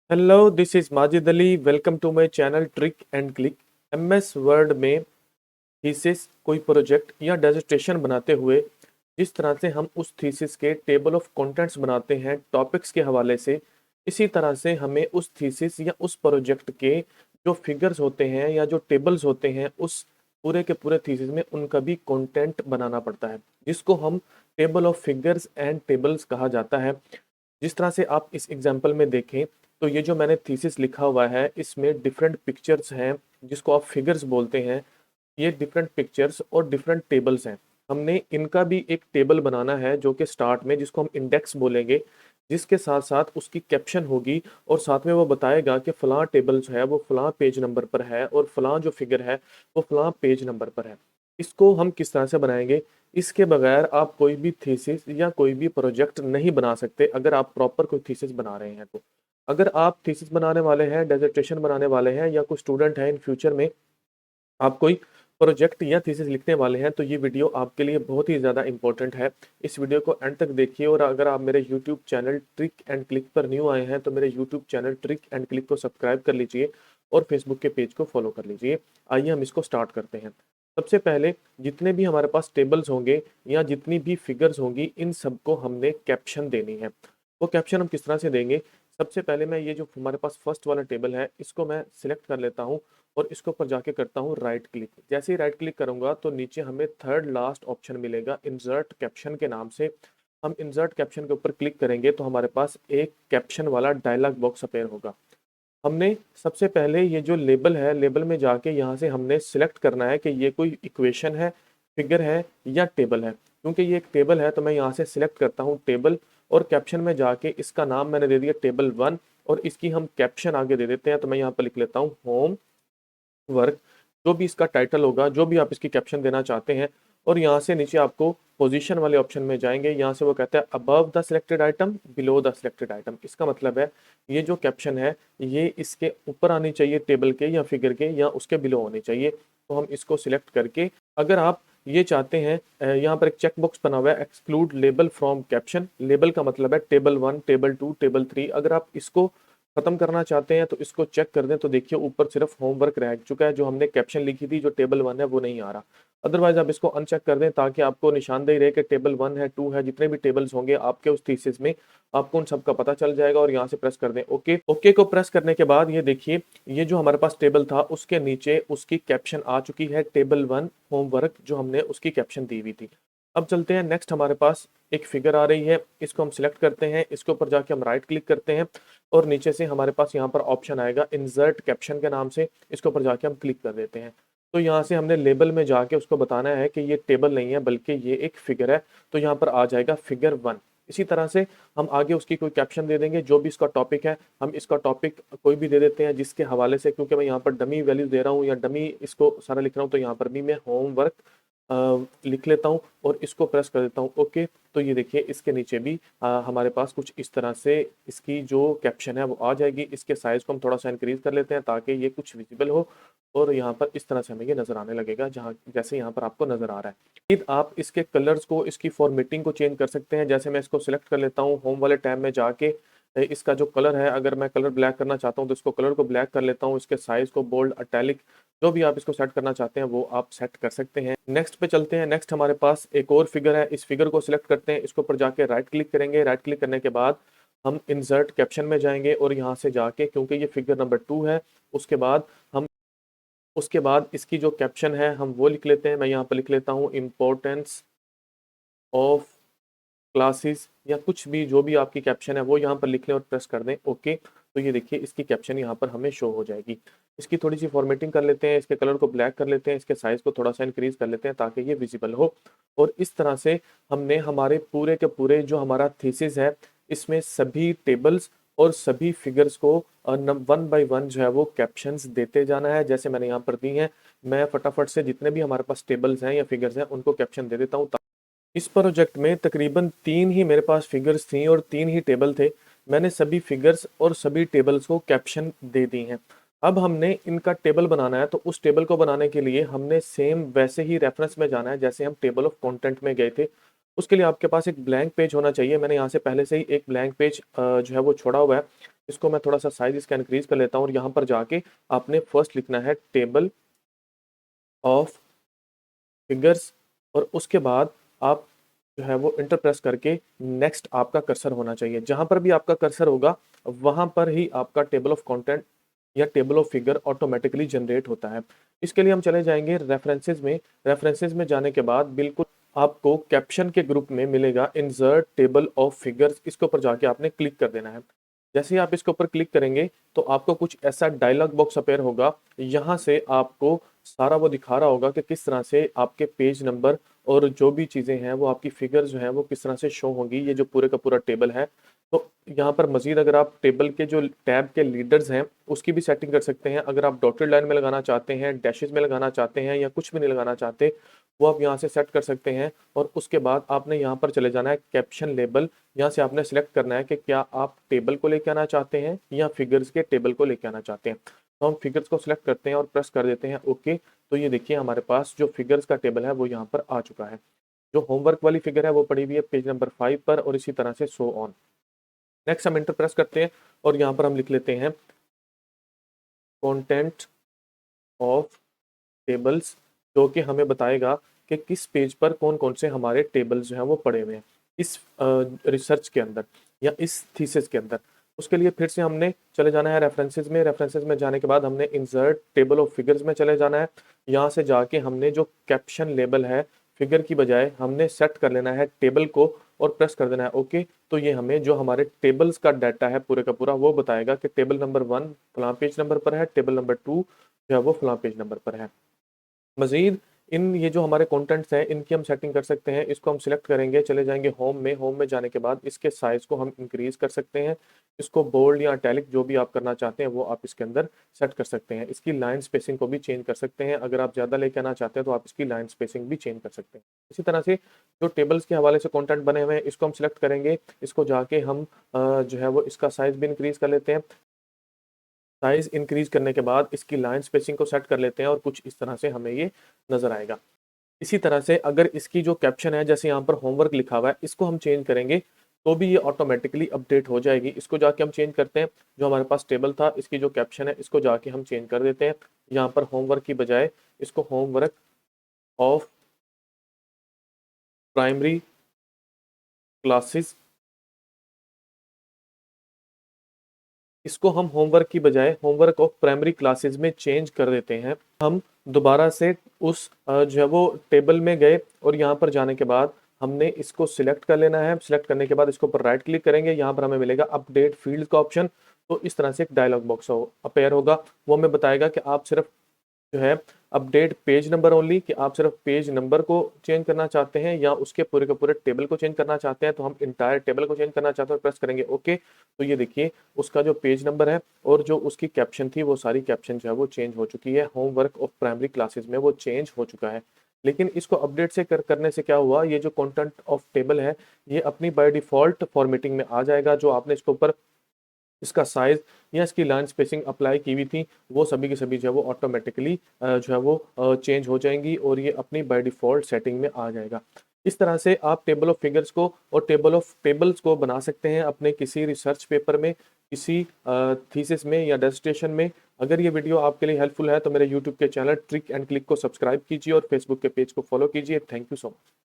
Hello, this is Majid Ali. Welcome to my channel trick and click. MS Word में thesis, कोई project या dissertation बनाते हुए जिस तरह से हम उस थीसिस के टेबल ऑफ कंटेंट्स बनाते हैं टॉपिक्स के हवाले से, इसी तरह से हमें उस थीसिस या उस प्रोजेक्ट के जो फिगर्स होते हैं या जो टेबल्स होते हैं उस पूरे के पूरे थीसिस में उनका भी कंटेंट बनाना पड़ता है, जिसको हम table of figures and tables कहा जाता है। जिस तरह से आप इस एग्जाम्पल में देखें तो ये जो मैंने थीसिस लिखा हुआ है इसमें डिफरेंट पिक्चर्स हैं जिसको आप फिगर्स बोलते हैं। ये डिफरेंट पिक्चर्स और डिफरेंट टेबल्स हैं। हमने इनका भी एक टेबल बनाना है जो कि स्टार्ट में, जिसको हम इंडेक्स बोलेंगे, जिसके साथ साथ उसकी कैप्शन होगी और साथ में वो बताएगा कि फलां टेबल जो है वो फलां पेज नंबर पर है और फलां जो फिगर है वो फलां पेज नंबर पर है। इसको हम किस तरह से बनाएंगे? इसके बगैर आप कोई भी थीसिस या कोई भी प्रोजेक्ट नहीं बना सकते अगर आप प्रॉपर कोई थीसिस बना रहे हैं तो। अगर आप थीसिस बनाने वाले हैं, डेजर्टेशन बनाने वाले हैं या कोई स्टूडेंट है इन फ्यूचर में, आप कोई प्रोजेक्ट या थीसिस लिखने वाले हैं, तो ये वीडियो आपके लिए बहुत ही ज़्यादा इंपॉर्टेंट है। इस वीडियो को एंड तक देखिए और अगर आप मेरे YouTube channel trick and click पर न्यू आए हैं तो मेरे YouTube channel trick and click को सब्सक्राइब कर लीजिए और फेसबुक के पेज को फॉलो कर लीजिए। आइए हम इसको स्टार्ट करते हैं। सबसे पहले जितने भी हमारे पास टेबल्स होंगे या जितनी भी फिगर्स होंगी, इन सबको हमने कैप्शन देनी है। वो कैप्शन हम किस तरह से देंगे? सबसे पहले मैं ये जो हमारे पास फर्स्ट वाला टेबल है इसको मैं सिलेक्ट कर लेता हूँ और इसके ऊपर जाके करता हूँ राइट क्लिक। जैसे ही राइट क्लिक करूंगा तो नीचे हमें थर्ड लास्ट ऑप्शन मिलेगा इंसर्ट कैप्शन के नाम से। हम इंसर्ट कैप्शन के ऊपर क्लिक करेंगे तो हमारे पास एक कैप्शन वाला डायलॉग बॉक्स अपेयर होगा। हमने सबसे पहले ये जो लेबल है, लेबल में जाके यहाँ से हमने सिलेक्ट करना है कि ये कोई इक्वेशन है, फिगर है या टेबल है। क्योंकि ये एक टेबल है तो मैं यहाँ से सिलेक्ट करता हूँ टेबल और कैप्शन में जाके इसका नाम मैंने दे दिया टेबल 1 और इसकी हम कैप्शन आगे दे देते हैं। तो मैं यहाँ पर लिख लेता हूँ होम वर्क, जो भी इसका टाइटल होगा, जो भी आप इसकी कैप्शन देना चाहते हैं। और यहाँ से नीचे आपको पोजीशन वाले ऑप्शन में जाएंगे, यहाँ से वो कहता है above the selected item, below the selected item. इसका मतलब है ये जो कैप्शन है ये इसके ऊपर आनी चाहिए टेबल के या फिगर के, या उसके बिलो होनी चाहिए। तो हम इसको सिलेक्ट करके, अगर आप ये चाहते हैं, यहाँ पर एक चेक बॉक्स बना हुआ है exclude label from caption. Label का मतलब है टेबल 1, टेबल 2, टेबल 3। अगर आप इसको खत्म करना चाहते हैं तो इसको चेक कर दें तो देखिए ऊपर सिर्फ होमवर्क रह चुका है, जो हमने कैप्शन लिखी थी जो टेबल 1 है वो नहीं आ रहा। अदरवाइज आप इसको अनचेक कर दें ताकि आपको निशानदेही रहे कि टेबल 1 है, 2 है, जितने भी टेबल्स होंगे आपके उस थीसिस में आपको उन सब का पता चल जाएगा। और यहाँ से प्रेस कर दें ओके। ओके को प्रेस करने के बाद ये देखिए, ये जो हमारे पास टेबल था उसके नीचे उसकी कैप्शन आ चुकी है टेबल 1 होमवर्क, जो हमने उसकी कैप्शन दी हुई थी। अब चलते हैं नेक्स्ट, हमारे पास एक फिगर आ रही है, इसको हम सिलेक्ट करते हैं, इसके ऊपर जाके हम राइट क्लिक करते हैं और नीचे से हमारे पास यहाँ पर ऑप्शन आएगा इंसर्ट कैप्शन के नाम से। इसके ऊपर जाके हम क्लिक कर देते हैं। तो यहाँ से हमने लेबल में जाके उसको बताना है कि ये टेबल नहीं है बल्कि ये एक फिगर है। तो यहाँ पर आ जाएगा फिगर 1। इसी तरह से हम आगे उसकी कोई कैप्शन दे देंगे, जो भी इसका टॉपिक है हम इसका टॉपिक कोई भी दे देते हैं जिसके हवाले से, क्योंकि मैं यहाँ पर डमी वैल्यूज दे रहा हूँ या डमी इसको सारा लिख रहा हूँ, तो यहाँ पर भी मैं होमवर्क लिख लेता हूँ और इसको प्रेस कर देता हूँ ओके। तो ये देखिए इसके नीचे भी हमारे पास कुछ इस तरह से इसकी जो कैप्शन है वो आ जाएगी। इसके साइज को हम थोड़ा सा इंक्रीज कर लेते हैं ताकि ये कुछ विजिबल हो और यहाँ पर इस तरह से हमें ये नजर आने लगेगा, जहाँ जैसे यहाँ पर आपको नजर आ रहा है। फिर आप इसके कलर्स को, इसकी फॉर्मेटिंग को चेंज कर सकते हैं। जैसे मैं इसको सिलेक्ट कर लेता हूँ होम वाले टैब में जाके, इसका जो कलर है, अगर मैं कलर ब्लैक करना चाहता हूँ तो इसको कलर को ब्लैक कर लेता हूँ। इसके साइज को बोल्ड, अटैलिक, जो भी आप इसको सेट करना चाहते हैं वो आप सेट कर सकते हैं। नेक्स्ट पे चलते हैं। नेक्स्ट हमारे पास एक और फिगर है, इस फिगर को सिलेक्ट करते हैं, इसके ऊपर जाके राइट क्लिक करेंगे। राइट क्लिक करने के बाद हम इंसर्ट कैप्शन में जाएंगे और यहाँ से जाके, क्योंकि ये फिगर नंबर 2 है, उसके बाद हम इसकी जो कैप्शन है हम वो लिख लेते हैं। मैं यहाँ पर लिख लेता हूँ इम्पोर्टेंस ऑफ क्लासेस, या कुछ भी जो भी आपकी कैप्शन है वो यहाँ पर लिख लें और प्रेस कर दें ओके। तो ये देखिए इसकी कैप्शन यहाँ पर हमें शो हो जाएगी। इसकी थोड़ी सी फॉर्मेटिंग कर लेते हैं, इसके कलर को ब्लैक कर लेते हैं, इसके साइज को थोड़ा सा इंक्रीज कर लेते हैं ताकि ये विजिबल हो। और इस तरह से हमने हमारे पूरे के पूरे जो हमारा थीसिस है इसमें सभी टेबल्स और सभी फिगर्स को 1 बाय 1 जो है वो कैप्शंस देते जाना है, जैसे मैंने यहाँ पर दी हैं। मैं फटाफट से जितने भी हमारे पास टेबल्स हैं या फिगर्स हैं उनको कैप्शन दे देता हूँ। इस प्रोजेक्ट में तकरीबन 3 ही मेरे पास फिगर्स थी और 3 ही टेबल थे। मैंने सभी फिगर्स और सभी टेबल्स को कैप्शन दे दी हैं। अब हमने इनका टेबल बनाना है, तो उस टेबल को बनाने के लिए हमने सेम वैसे ही रेफरेंस में जाना है जैसे हम टेबल ऑफ कंटेंट में गए थे। उसके लिए आपके पास एक ब्लैंक पेज होना चाहिए। मैंने यहाँ से पहले से ही एक ब्लैंक पेज जो है वो छोड़ा हुआ है। इसको मैं थोड़ा सा साइज इसका इंक्रीज कर लेता हूँ और यहाँ पर जाके आपने फर्स्ट लिखना है टेबल ऑफ फिगर्स और उसके बाद आप जो है वो इंटर प्रेस करके नेक्स्ट आपका कर्सर होना चाहिए। जहां पर भी आपका कर्सर होगा वहां पर ही आपका टेबल ऑफ कंटेंट या table of figure automatically generate होता है। इसके लिए हम चले जाएंगे रेफरेंसेस में। रेफरेंसेस में जाने के बाद बिल्कुल आपको कैप्शन के ग्रुप में मिलेगा इंसर्ट टेबल ऑफ फिगर्स, इसके ऊपर जाके आपने क्लिक कर देना है। जैसे ही आप इसके ऊपर क्लिक करेंगे तो आपको कुछ ऐसा डायलॉग बॉक्स अपेयर होगा। यहाँ से आपको सारा वो दिखा रहा होगा कि किस तरह से आपके पेज नंबर और जो भी चीज़ें हैं वो आपकी फिगर्स जो हैं वो किस तरह से शो होंगी, ये जो पूरे का पूरा टेबल है। तो यहाँ पर मजीद अगर आप टेबल के जो टैब के लीडर्स हैं उसकी भी सेटिंग कर सकते हैं। अगर आप डॉटेड लाइन में लगाना चाहते हैं, डैशेज में लगाना चाहते हैं या कुछ भी नहीं लगाना चाहते, वो आप यहाँ से सेट कर सकते हैं। और उसके बाद आपने यहाँ पर चले जाना है कैप्शन लेबल। यहाँ से आपने सेलेक्ट करना है कि क्या आप टेबल को लेके आना चाहते हैं या फिगर्स के टेबल को लेके आना चाहते हैं। तो हम फिगर्स को सिलेक्ट करते हैं और प्रेस कर देते हैं ओके। तो ये देखिए हमारे पास जो फिगर्स का टेबल है वो यहाँ पर आ चुका है। जो होमवर्क वाली फिगर है वो पड़ी हुई है पेज नंबर 5 पर और इसी तरह से सो ऑन। नेक्स्ट हम इंटर प्रेस करते हैं और यहाँ पर हम लिख लेते हैं कंटेंट ऑफ टेबल्स, जो कि हमें बताएगा कि किस पेज पर कौन कौन से हमारे टेबल्स जो हैं वो पड़े हुए हैं इस रिसर्च के अंदर या इस थीसिस के अंदर। उसके लिए फिर से हमने चले जाना है रेफरेंसेस में। रेफरेंसेस में जाने के बाद हमने इंसर्ट टेबल ऑफ फिगर्स में चले जाना है। यहाँ से जाके हमने जो कैप्शन लेबल है फिगर की बजाय हमने सेट कर लेना है टेबल को और प्रेस कर देना है ओके। तो ये हमें जो हमारे टेबल्स का डाटा है पूरे का पूरा वो बताएगा कि टेबल नंबर 1 फलां पेज नंबर पर है, टेबल नंबर 2 जो है वो फलां पेज नंबर पर है। मजीद इन ये जो हमारे कंटेंट्स हैं इनकी हम सेटिंग कर सकते हैं। इसको हम सिलेक्ट करेंगे, चले जाएंगे होम में। होम में जाने के बाद इसके साइज को हम इंक्रीज कर सकते हैं। इसको बोल्ड या इटैलिक जो भी आप करना चाहते हैं वो आप इसके अंदर सेट कर सकते हैं। इसकी लाइन स्पेसिंग को भी चेंज कर सकते हैं। अगर आप ज़्यादा लेके आना चाहते हैं तो आप इसकी लाइन स्पेसिंग भी चेंज कर सकते हैं। इसी तरह से जो टेबल्स के हवाले से कॉन्टेंट बने हुए हैं इसको हम सिलेक्ट करेंगे। इसको जाके हम जो है वो इसका साइज भी इंक्रीज कर लेते हैं। साइज इंक्रीज करने के बाद इसकी लाइन स्पेसिंग को सेट कर लेते हैं और कुछ इस तरह से हमें ये नजर आएगा। इसी तरह से अगर इसकी जो कैप्शन है जैसे यहाँ पर होमवर्क लिखा हुआ है इसको हम चेंज करेंगे तो भी ये ऑटोमेटिकली अपडेट हो जाएगी। इसको जाके हम चेंज करते हैं। जो हमारे पास टेबल था इसकी जो कैप्शन है इसको जाके हम चेंज कर देते हैं। यहाँ पर होमवर्क की बजाय इसको होमवर्क ऑफ प्राइमरी क्लासेस, इसको हम होमवर्क की बजाय होमवर्क ऑफ प्राइमरी क्लासेस में चेंज कर देते हैं। हम दोबारा से उस जो है वो टेबल में गए और यहाँ पर जाने के बाद हमने इसको सिलेक्ट कर लेना है। सिलेक्ट करने के बाद इसके ऊपर राइट क्लिक करेंगे, यहाँ पर हमें मिलेगा अपडेट फील्ड का ऑप्शन। तो इस तरह से एक डायलॉग बॉक्स अपेयर होगा। वो हमें बताएगा कि आप सिर्फ जो है अपडेट पेज नंबर ओनली, कि आप सिर्फ पेज नंबर को चेंज करना चाहते हैं या उसके पूरे के पूरे टेबल को चेंज करना चाहते हैं। तो हम इंटायर टेबल को चेंज करना चाहते हैं, प्रेस करेंगे ओके। तो ये देखिए उसका जो पेज नंबर है और जो उसकी कैप्शन थी वो सारी कैप्शन जो है वो चेंज हो चुकी है। होमवर्क ऑफ प्राइमरी क्लासेस में वो चेंज हो चुका है। लेकिन इसको अपडेट से करने से क्या हुआ, ये जो कंटेंट ऑफ टेबल है ये अपनी बाय डिफॉल्ट फॉर्मेटिंग में आ जाएगा। जो आपने इसके ऊपर इसका साइज या इसकी लाइन स्पेसिंग अप्लाई की हुई थी वो सभी की सभी जो है वो ऑटोमेटिकली जो है वो चेंज हो जाएंगी और ये अपनी बाय डिफॉल्ट सेटिंग में आ जाएगा। इस तरह से आप टेबल ऑफ फिगर्स को और टेबल ऑफ टेबल्स को बना सकते हैं अपने किसी रिसर्च पेपर में, किसी थीसिस में या डिसर्टेशन में। अगर ये वीडियो आपके लिए हेल्पफुल है तो मेरे यूट्यूब के चैनल ट्रिक एंड क्लिक को सब्सक्राइब कीजिए और फेसबुक के पेज को फॉलो कीजिए। Thank you so much.